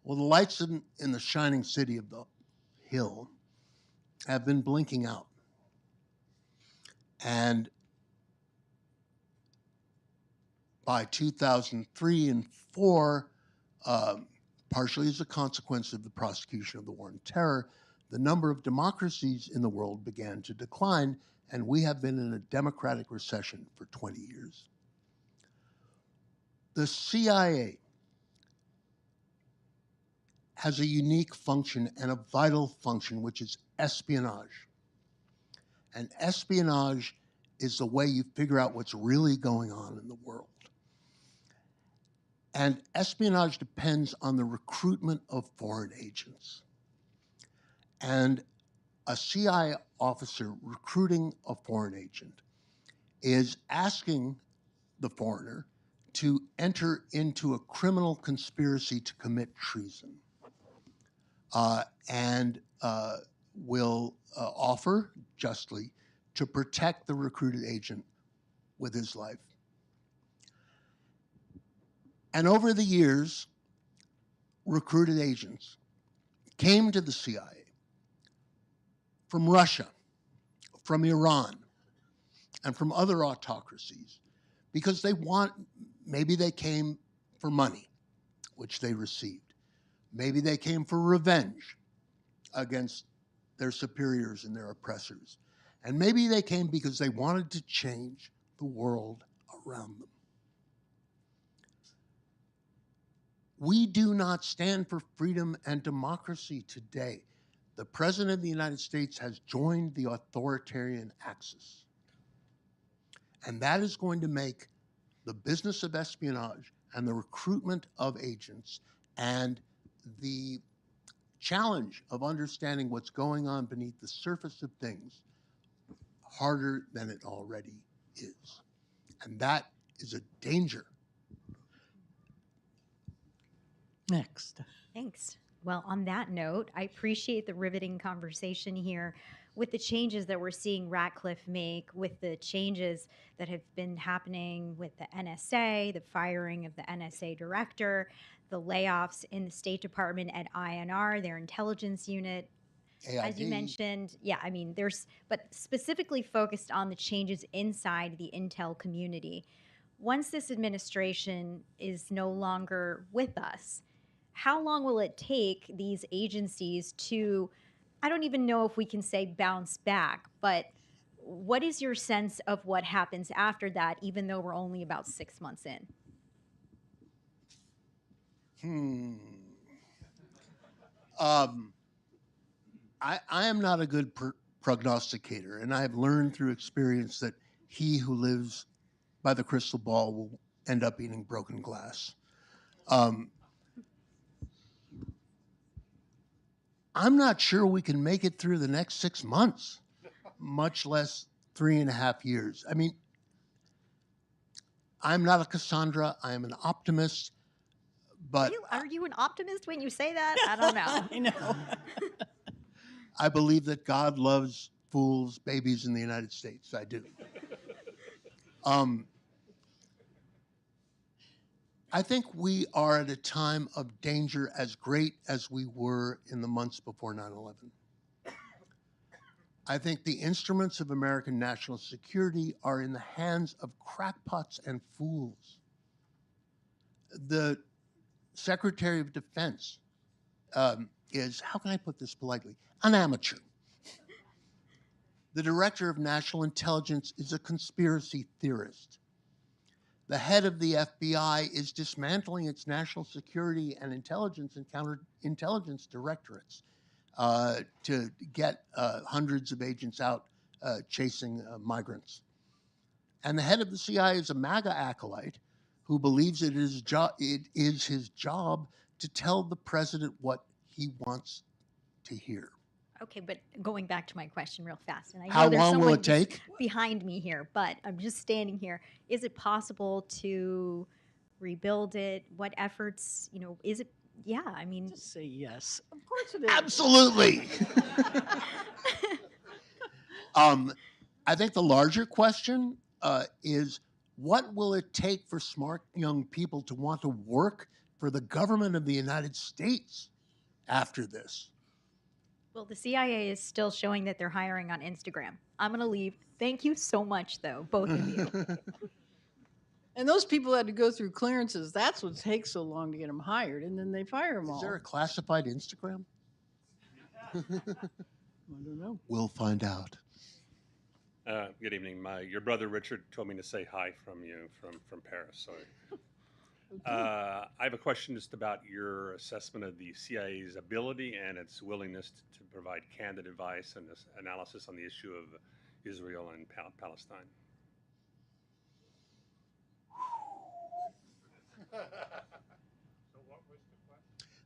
Well, the lights in the shining city of the hill have been blinking out. And by 2003 and 4, partially as a consequence of the prosecution of the war on terror, the number of democracies in the world began to decline, and we have been in a democratic recession for 20 years. The CIA has a unique function and a vital function, which is espionage. And espionage is the way you figure out what's really going on in the world. And espionage depends on the recruitment of foreign agents. And a CIA officer recruiting a foreign agent is asking the foreigner to enter into a criminal conspiracy to commit treason. And will offer, justly, to protect the recruited agent with his life. And over the years, recruited agents came to the CIA from Russia, from Iran, and from other autocracies because maybe they came for money, which they received. Maybe they came for revenge against their superiors and their oppressors. And maybe they came because they wanted to change the world around them. We do not stand for freedom and democracy today. The President of the United States has joined the authoritarian axis. And that is going to make the business of espionage and the recruitment of agents and the challenge of understanding what's going on beneath the surface of things harder than it already is. And that is a danger. Next. Thanks. Well, on that note, I appreciate the riveting conversation here with the changes that we're seeing Ratcliffe make, with the changes that have been happening with the NSA, the firing of the NSA director, the layoffs in the State Department at INR, their intelligence unit. AID. As you mentioned, but specifically focused on the changes inside the intel community. Once this administration is no longer with us, how long will it take these agencies to, I don't even know if we can say bounce back, but what is your sense of what happens after that, even though we're only about 6 months in? I am not a good prognosticator, and I have learned through experience that he who lives by the crystal ball will end up eating broken glass. I'm not sure we can make it through the next 6 months, much less 3.5 years. I mean, I'm not a Cassandra. I am an optimist, but Are you an optimist when you say that? I don't know. I know. I believe that God loves fools, babies in the United States. I do. I think we are at a time of danger as great as we were in the months before 9/11. I think the instruments of American national security are in the hands of crackpots and fools. The Secretary of Defense is, how can I put this politely, an amateur. The Director of National Intelligence is a conspiracy theorist. The head of the FBI is dismantling its national security and intelligence and counterintelligence directorates to get hundreds of agents out chasing migrants. And the head of the CIA is a MAGA acolyte who believes it is his job to tell the president what he wants to hear. Okay, but going back to my question real fast, and I know How there's long will someone it take? behind me here, but I'm just standing here. Is it possible to rebuild it? What efforts, is it? Yeah, I mean, Just say yes. Of course it is. Absolutely. I think the larger question is, what will it take for smart young people to want to work for the government of the United States after this? well, the CIA is still showing that they're hiring on Instagram. I'm going to leave. Thank you so much, though, both of you. And those people had to go through clearances. That's what takes so long to get them hired, and then they fire them all. Is there a classified Instagram? I don't know. We'll find out. Good evening. Your brother Richard told me to say hi from you from Paris. So, I have a question just about your assessment of the CIA's ability and its willingness to provide candid advice and analysis on the issue of Israel and Palestine.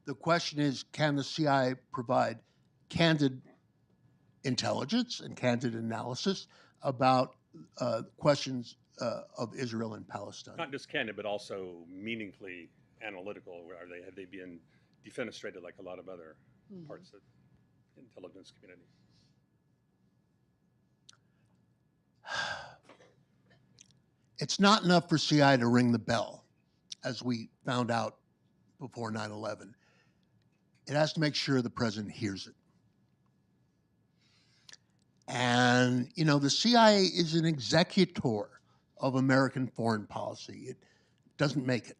The question is, can the CIA provide candid intelligence and candid analysis about questions of Israel and Palestine? Not just candid, but also meaningfully analytical. Have they been defenestrated like a lot of other parts of the intelligence community? It's not enough for CIA to ring the bell, as we found out before 9/11. It has to make sure the president hears it. And, the CIA is an executor of American foreign policy. It doesn't make it.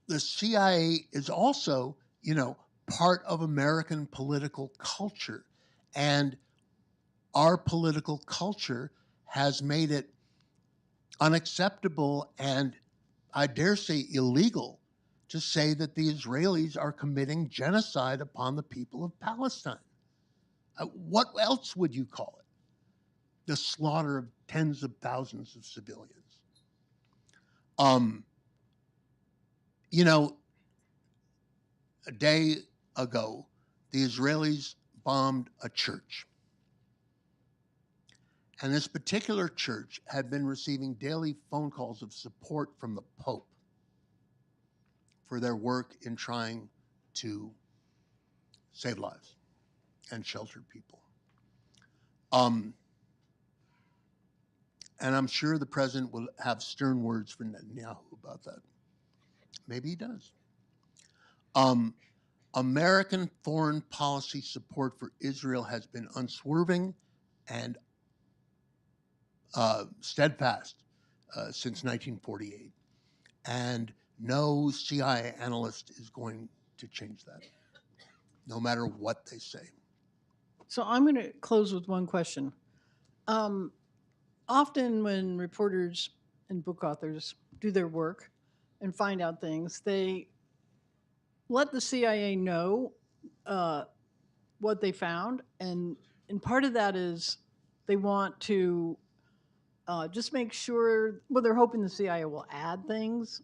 The CIA is also, part of American political culture. And our political culture has made it unacceptable and, I dare say, illegal to say that the Israelis are committing genocide upon the people of Palestine. What else would you call it? The slaughter of tens of thousands of civilians. A day ago, the Israelis bombed a church. And this particular church had been receiving daily phone calls of support from the Pope for their work in trying to save lives and shelter people. And I'm sure the president will have stern words for Netanyahu about that. Maybe he does. American foreign policy support for Israel has been unswerving and steadfast since 1948. And no CIA analyst is going to change that, no matter what they say. So I'm going to close with one question. Often when reporters and book authors do their work and find out things, they let the CIA know what they found. And part of that is they want to just make sure, well, they're hoping the CIA will add things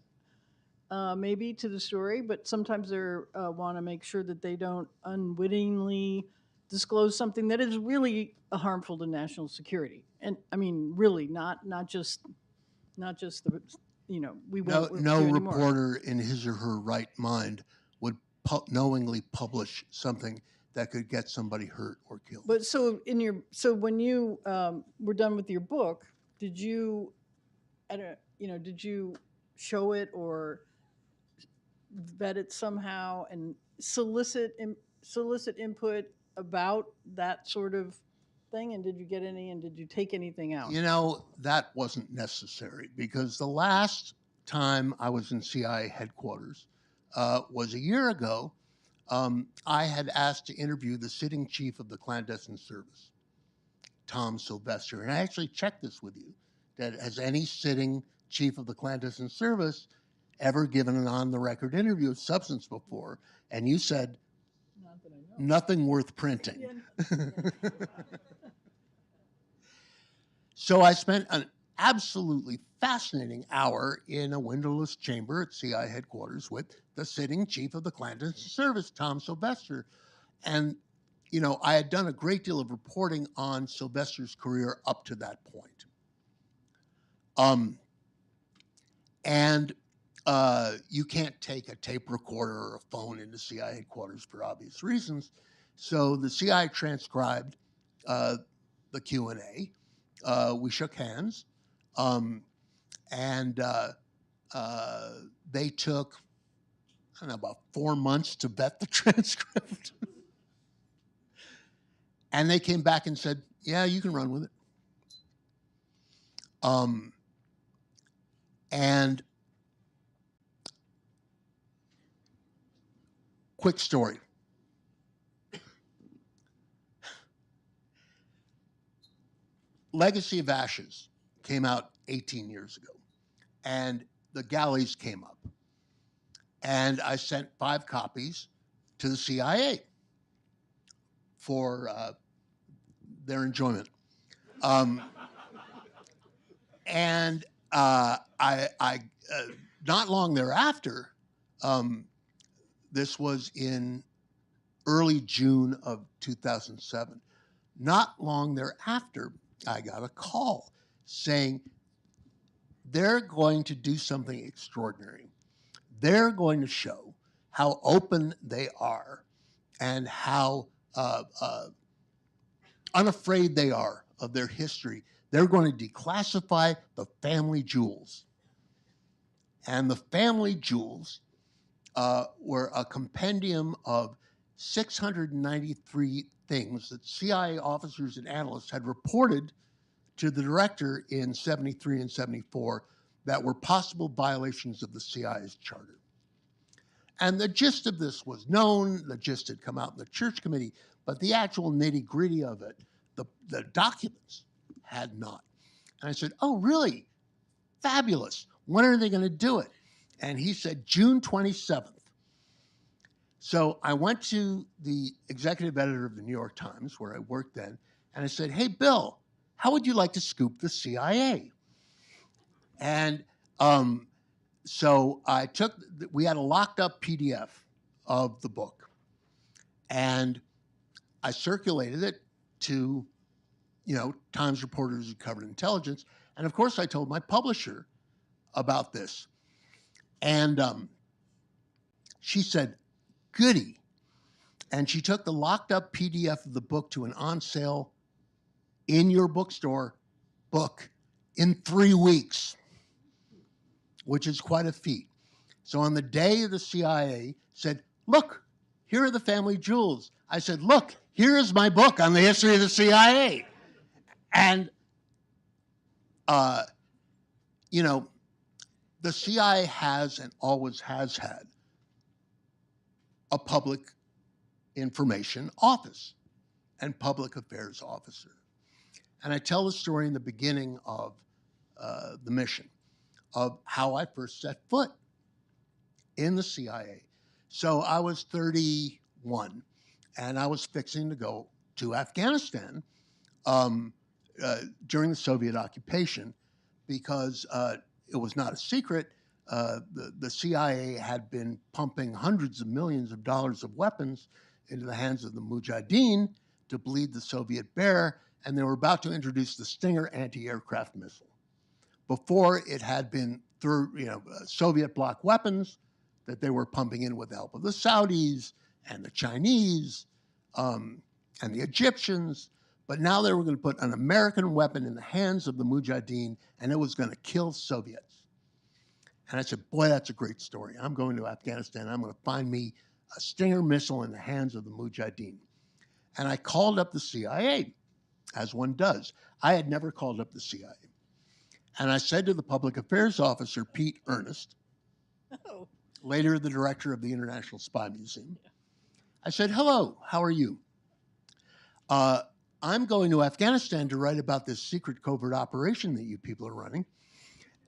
maybe to the story, but sometimes they want to make sure that they don't unwittingly disclose something that is really harmful to national security. And I mean, really, not just the, we won't work No with you anymore. reporter in his or her right mind would knowingly publish something that could get somebody hurt or killed. But so when you were done with your book, did you, did you show it or vet it somehow and solicit input about that sort of thing? And did you get any? And did you take anything out? You know, that wasn't necessary, because the last time I was in CIA headquarters was a year ago. I had asked to interview the sitting chief of the clandestine service, Tom Sylvester. And I actually checked this with you, that has any sitting chief of the clandestine service ever given an on-the-record interview of substance before? And you said, Not that I know. nothing worth printing. Yeah. So I spent an absolutely fascinating hour in a windowless chamber at CIA headquarters with the sitting chief of the clandestine service, Tom Sylvester. And, you know, I had done a great deal of reporting on Sylvester's career up to that point. You can't take a tape recorder or a phone into CIA headquarters for obvious reasons. So the CIA transcribed the Q&A. We shook hands, and they took, I don't know, about 4 months to vet the transcript. And they came back and said, yeah, you can run with it. And quick story. Legacy of Ashes came out 18 years ago, and the galleys came up. And I sent 5 copies to the CIA for their enjoyment. Not long thereafter, this was in early June of 2007. Not long thereafter, I got a call saying they're going to do something extraordinary. They're going to show how open they are and how unafraid they are of their history. They're going to declassify the family jewels. And the family jewels were a compendium of 693 things that CIA officers and analysts had reported to the director in 73 and 74 that were possible violations of the CIA's charter. And the gist of this was known, the gist had come out in the Church Committee, but the actual nitty-gritty of it, the documents, had not. And I said, oh, really? Fabulous. When are they going to do it? And he said, June 27th. So I went to the executive editor of the New York Times, where I worked then, and I said, hey, Bill, how would you like to scoop the CIA? And so we had a locked up PDF of the book, and I circulated it to, Times reporters who covered intelligence. And of course, I told my publisher about this. And she said, goody. And she took the locked up PDF of the book to an on sale in your bookstore book in 3 weeks, which is quite a feat. So on the day the CIA said, look, here are the family jewels. I said, look, here is my book on the history of the CIA. And, the CIA has and always has had a public information office and public affairs officer. And I tell the story in the beginning of the mission of how I first set foot in the CIA. So I was 31 and I was fixing to go to Afghanistan during the Soviet occupation because it was not a secret. The CIA had been pumping hundreds of millions of dollars of weapons into the hands of the Mujahideen to bleed the Soviet bear, and they were about to introduce the Stinger anti-aircraft missile. Before, it had been Soviet bloc weapons that they were pumping in with the help of the Saudis and the Chinese and the Egyptians. But now they were going to put an American weapon in the hands of the Mujahideen, and it was going to kill Soviets. And I said, boy, that's a great story. I'm going to Afghanistan. I'm going to find me a Stinger missile in the hands of the Mujahideen. And I called up the CIA, as one does. I had never called up the CIA. And I said to the public affairs officer, Pete Ernest, Oh, later the director of the International Spy Museum, I said, hello, how are you? I'm going to Afghanistan to write about this secret covert operation that you people are running.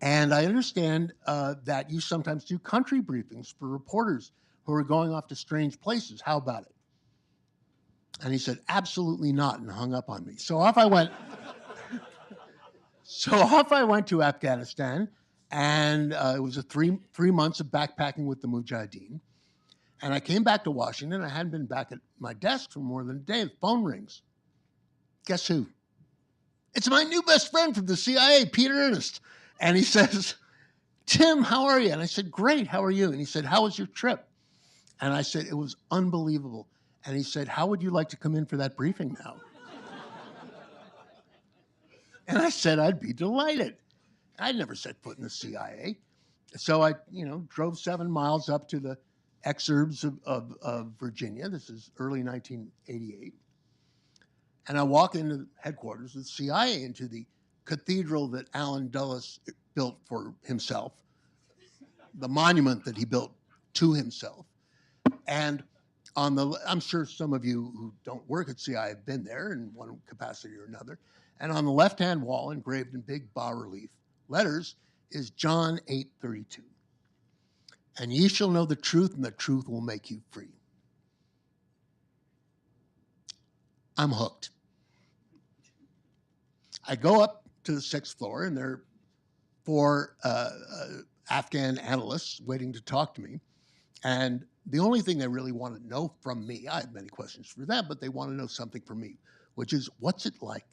And I understand that you sometimes do country briefings for reporters who are going off to strange places. How about it? And he said, absolutely not, and hung up on me. So off I went. To Afghanistan, and it was a three months of backpacking with the Mujahideen. And I came back to Washington. I hadn't been back at my desk for more than a day. The phone rings. Guess who? It's my new best friend from the CIA, Peter Ernest. And he says, Tim, how are you? And I said, great, how are you? And he said, how was your trip? And I said, it was unbelievable. And he said, how would you like to come in for that briefing now? And I said, I'd be delighted. I'd never set foot in the CIA. So I, drove 7 miles up to the exurbs of Virginia. This is early 1988. And I walk into the headquarters of the CIA, into the cathedral that Allen Dulles built for himself, the monument that he built to himself. And I'm sure some of you who don't work at CIA have been there in one capacity or another. And on the left-hand wall, engraved in big bas-relief letters, is John 8:32. And ye shall know the truth, and the truth will make you free. I'm hooked. I go up to the 6th floor, and there are 4 Afghan analysts waiting to talk to me. And the only thing they really want to know from me, I have many questions for them, but they want to know something from me, which is, what's it like?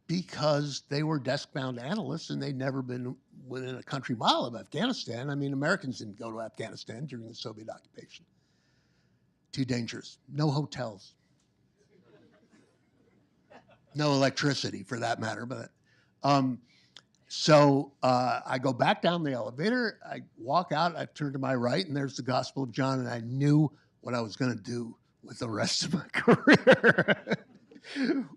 Because they were desk-bound analysts and they'd never been within a country mile of Afghanistan. I mean, Americans didn't go to Afghanistan during the Soviet occupation. Too dangerous. No hotels. No electricity, for that matter. But So I go back down the elevator. I walk out. I turn to my right, and there's the Gospel of John. And I knew what I was going to do with the rest of my career,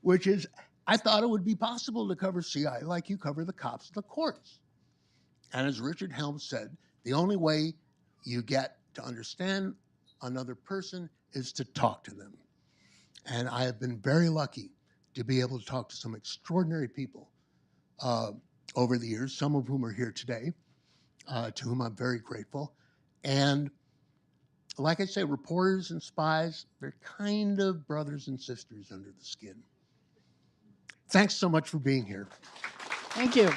which is, I thought it would be possible to cover CIA like you cover the cops and the courts. And as Richard Helms said, the only way you get to understand another person is to talk to them. And I have been very lucky to be able to talk to some extraordinary people over the years, some of whom are here today, to whom I'm very grateful. And like I say, reporters and spies, they're kind of brothers and sisters under the skin. Thanks so much for being here. thank you.